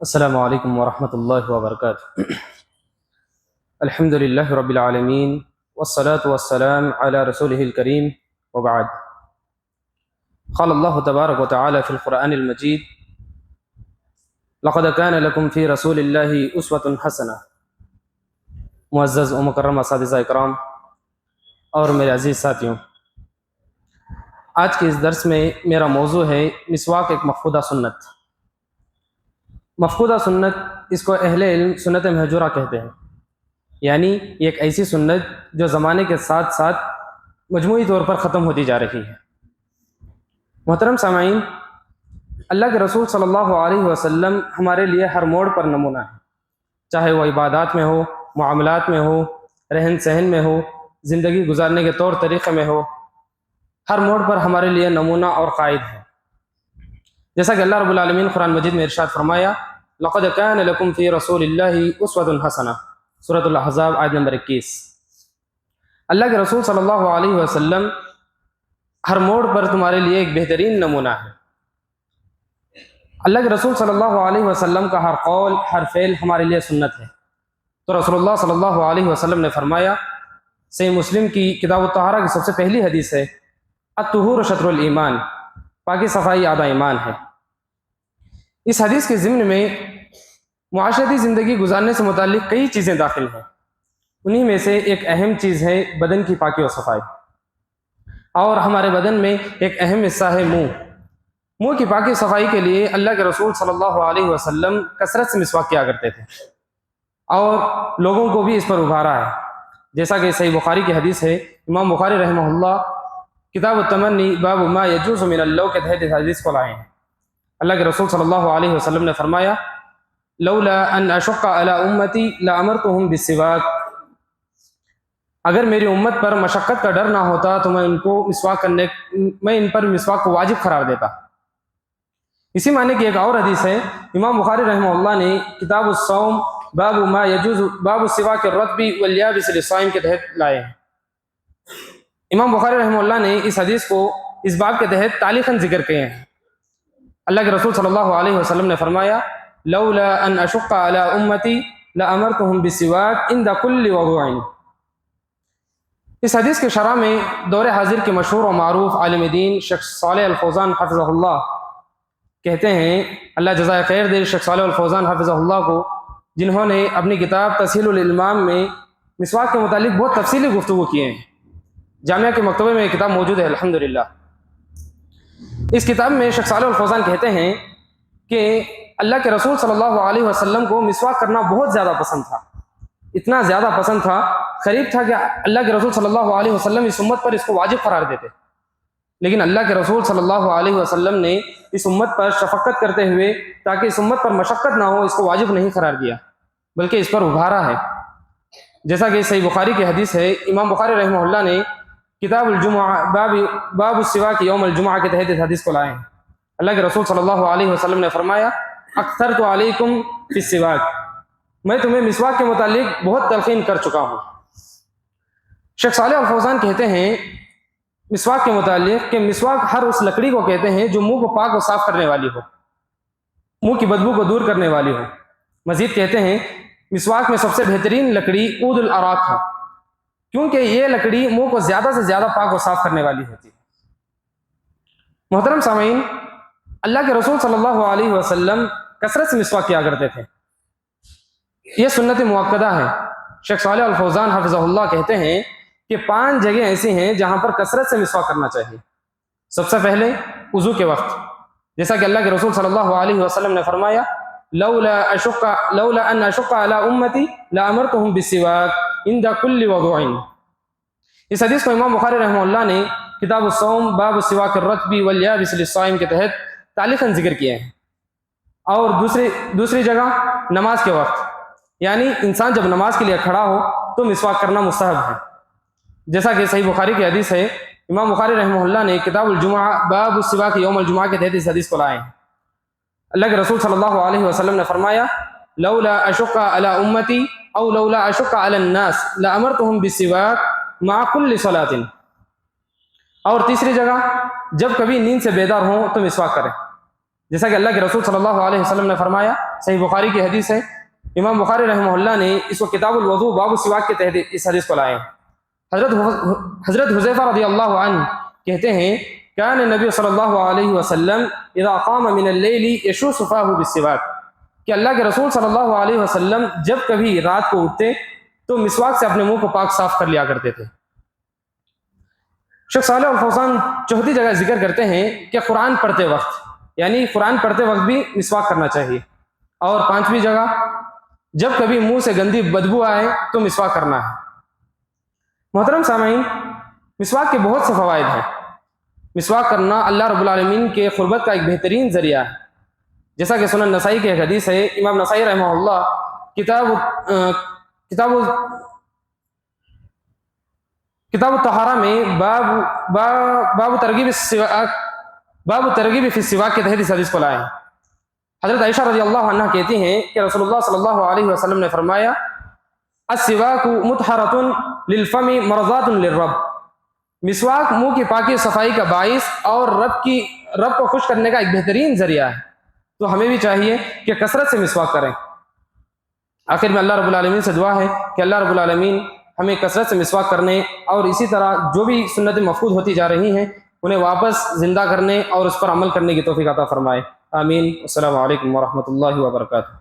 السلام علیکم ورحمۃ اللہ وبرکاتہ۔ الحمد للہ رب العالمین والصلاة والسلام علی رسولہ الکریم وبعد۔ قال اللہ تبارک وتعالی فی القرآن المجید: لقد کان لکم فی رسول اللہ اسوۃ حسنہ۔ معزز و مکرم اساتذہ اکرام اور میرے عزیز ساتھیوں، آج کے اس درس میں میرا موضوع ہے مسواک ایک مفقودہ سنت۔ مفقودہ سنت اس کو اہل علم سنت مہجورہ کہتے ہیں، یعنی یہ ایک ایسی سنت جو زمانے کے ساتھ ساتھ مجموعی طور پر ختم ہوتی جا رہی ہے۔ محترم سامعین، اللہ کے رسول صلی اللہ علیہ وسلم ہمارے لیے ہر موڑ پر نمونہ ہے، چاہے وہ عبادات میں ہو، معاملات میں ہو، رہن سہن میں ہو، زندگی گزارنے کے طور طریقے میں ہو، ہر موڑ پر ہمارے لیے نمونہ اور قائد ہے۔ جیسا کہ اللہ رب العالمین قرآن مجید میں ارشاد فرمایا: لقد کان لکم فی رسول اللہ اسوۃ حسنہ، سورۃ الاحزاب آیت نمبر 21۔ اللہ کے رسول صلی اللہ علیہ وسلم ہر موڑ پر تمہارے لیے ایک بہترین نمونہ ہے۔ اللہ کے رسول صلی اللہ علیہ وسلم کا ہر قول، ہر فعل ہمارے لیے سنت ہے۔ تو رسول اللہ صلی اللہ علیہ وسلم نے فرمایا، صحیح مسلم کی کتاب الطہارہ کی سب سے پہلی حدیث ہے: الطہور شطر الایمان، پاکی صفائی آدھا ایمان ہے۔ اس حدیث کے ضمن میں معاشرتی زندگی گزارنے سے متعلق کئی چیزیں داخل ہیں۔ انہی میں سے ایک اہم چیز ہے بدن کی پاکی و صفائی، اور ہمارے بدن میں ایک اہم حصہ ہے منہ۔ منہ کی پاکی صفائی کے لیے اللہ کے رسول صلی اللہ علیہ وسلم کثرت سے مسواک کیا کرتے تھے، اور لوگوں کو بھی اس پر ابھارا ہے۔ جیسا کہ صحیح بخاری کی حدیث ہے، امام بخاری رحمہ اللہ کتاب التمنی باب ما یجوز من اللو کے تحت اس حدیث کو لائے ہیں۔ اللہ کے رسول صلی اللہ علیہ وسلم نے فرمایا: لولا ان اشق علی امتی لامرتهم بالسواک، اگر میری امت پر مشقت کا ڈر نہ ہوتا تو میں ان پر مسواک کو واجب قرار دیتا۔ اسی معنی کی ایک اور حدیث ہے، امام بخاری رحمہ اللہ نے کتاب الصوم باب ما یجوز باب السواک الرطب والیابس للصائم کے تحت لائے ہیں۔ امام بخاری رحمہ اللہ نے اس حدیث کو اس باب کے تحت تعلیقاً ذکر کیے ہیں۔ اللہ کے رسول صلی اللہ علیہ وسلم نے فرمایا: لولا ان اشق علی امتی لامرتهم بالسواک عند كل وضوء۔ اس حدیث کے شرح میں دور حاضر کے مشہور و معروف عالم دین شیخ صالح الفوزان حفظہ اللہ کہتے ہیں، اللہ جزائے خیر دے شیخ صالح الفوزان حفظہ اللہ کو، جنہوں نے اپنی کتاب تسہیل الالمام میں مسواک کے متعلق بہت تفصیلی گفتگو کیے ہیں۔ جامعہ کے مکتبے میں یہ کتاب موجود ہے الحمدللہ۔ اس کتاب میں شیخ صالح الفوزان کہتے ہیں کہ اللہ کے رسول صلی اللہ علیہ وسلم کو مسواک کرنا بہت زیادہ پسند تھا، اتنا زیادہ پسند تھا، قریب تھا کہ اللہ کے رسول صلی اللہ علیہ وسلم اس امت پر اس کو واجب قرار دیتے، لیکن اللہ کے رسول صلی اللہ علیہ وسلم نے اس امت پر شفقت کرتے ہوئے تاکہ اس امت پر مشقت نہ ہو، اس کو واجب نہیں قرار دیا بلکہ اس پر ابھارا ہے۔ جیسا کہ صحیح بخاری کی حدیث ہے، امام بخاری رحمہ اللہ نے کتاب الجمعہ باب السواک یوم الجمعہ کے تحت اس حدیث کو لائے ہیں۔ اللہ کے رسول صلی اللہ علیہ وسلم نے فرمایا: اکثرت علیکم فی السواک، میں تمہیں مسواک کے متعلق بہت تلقین کر چکا ہوں۔ شیخ صالح الفوزان کہتے ہیں مسواک کے متعلق کہ مسواک ہر اس لکڑی کو کہتے ہیں جو منہ کو پاک و صاف کرنے والی ہو، منہ کی بدبو کو دور کرنے والی ہو۔ مزید کہتے ہیں مسواک میں سب سے بہترین لکڑی عود الاراک ہے، کیونکہ یہ لکڑی منہ کو زیادہ سے زیادہ پاک و صاف کرنے والی ہوتی ہے۔ محترم سامعین، اللہ کے رسول صلی اللہ علیہ وسلم کثرت سے مسواک کیا کرتے تھے، یہ سنت مؤکدہ ہے۔ شیخ صالح الفوزان حفظہ اللہ کہتے ہیں کہ 5 جگہیں ایسی ہیں جہاں پر کثرت سے مسواک کرنا چاہیے۔ سب سے پہلے وضو کے وقت، جیسا کہ اللہ کے رسول صلی اللہ علیہ وسلم نے فرمایا: لولا ان اشق علی امتی لامرتهم بالسواک عند كل وضوء۔ اس حدیث کو امام بخاری رحمہ اللہ نے کتاب الصوم باب السواک الرطب والیابس للصائم کے تحت تعلیقاً ذکر کیے ہیں۔ اور دوسری جگہ نماز کے وقت، یعنی انسان جب نماز کے لیے کھڑا ہو تو مسواک کرنا مستحب ہے، جیسا کہ صحیح بخاری کی حدیث ہے، امام بخاری رحمہ اللہ نے کتاب الجمعہ باب السواک یوم الجمعہ کے تحت اس حدیث کو لائے ہیں۔ اللہ کے رسول صلی اللہ علیہ وسلم نے فرمایا: لولا اشق علی امتی او لولا اشق علی الناس لامرتهم بالسواک مع كل صلاۃ۔ اور تیسری جگہ، جب کبھی نیند سے بیدار ہوں تو مسواک کریں، جیسا کہ اللہ کے رسول صلی اللہ علیہ وسلم نے فرمایا، صحیح بخاری کی حدیث ہے، امام بخاری رحمہ اللہ نے اس کو کتاب الوضو باب السواک کے تحت اس حدیث کو لائے ہیں۔ حضرت حذیفہ رضی اللہ عنہ کہتے ہیں کان نبی صلی اللہ علیہ وسلم اذا قام من اللیل یشوس فاہ بالسواک، کہ اللہ کے رسول صلی اللہ علیہ وسلم جب کبھی رات کو اٹھتے تو مسواک سے اپنے منہ کو پاک صاف کر لیا کرتے تھے۔ شیخ صالح الفوزان چوتھی جگہ ذکر کرتے ہیں کہ قرآن پڑھتے وقت، یعنی قرآن پڑھتے وقت بھی مسواک کرنا چاہیے، اور پانچویں جگہ جب کبھی منہ سے گندی بدبو آئے تو مسواک کرنا ہے۔ محترم سامعین، مسواک کے بہت سے فوائد ہیں۔ مسواک کرنا اللہ رب العالمین کے قربت کا ایک بہترین ذریعہ ہے، جیسا کہ سنن نسائی کی ایک حدیث ہے، امام نسائی رحمہ اللہ کتاب الطہارہ میں باب ترغیب فی السواک کے تحت اس حدیث کو لائے ہیں۔ حضرت عائشہ رضی اللہ عنہ کہتی ہیں کہ رسول اللہ صلی اللہ علیہ وسلم نے فرمایا السواک مطہرۃ للفم مرضات للرب، مسواک منہ کی پاکی صفائی کا باعث اور رب کو خوش کرنے کا ایک بہترین ذریعہ ہے، تو ہمیں بھی چاہیے کہ کثرت سے مسواک کریں۔ آخر میں اللہ رب العالمین سے دعا ہے کہ اللہ رب العالمین ہمیں کثرت سے مسواک کرنے اور اسی طرح جو بھی سنتیں مفقود ہوتی جا رہی ہیں انہیں واپس زندہ کرنے اور اس پر عمل کرنے کی توفیق عطا فرمائے۔ آمین۔ السلام علیکم ورحمۃ اللہ وبرکاتہ۔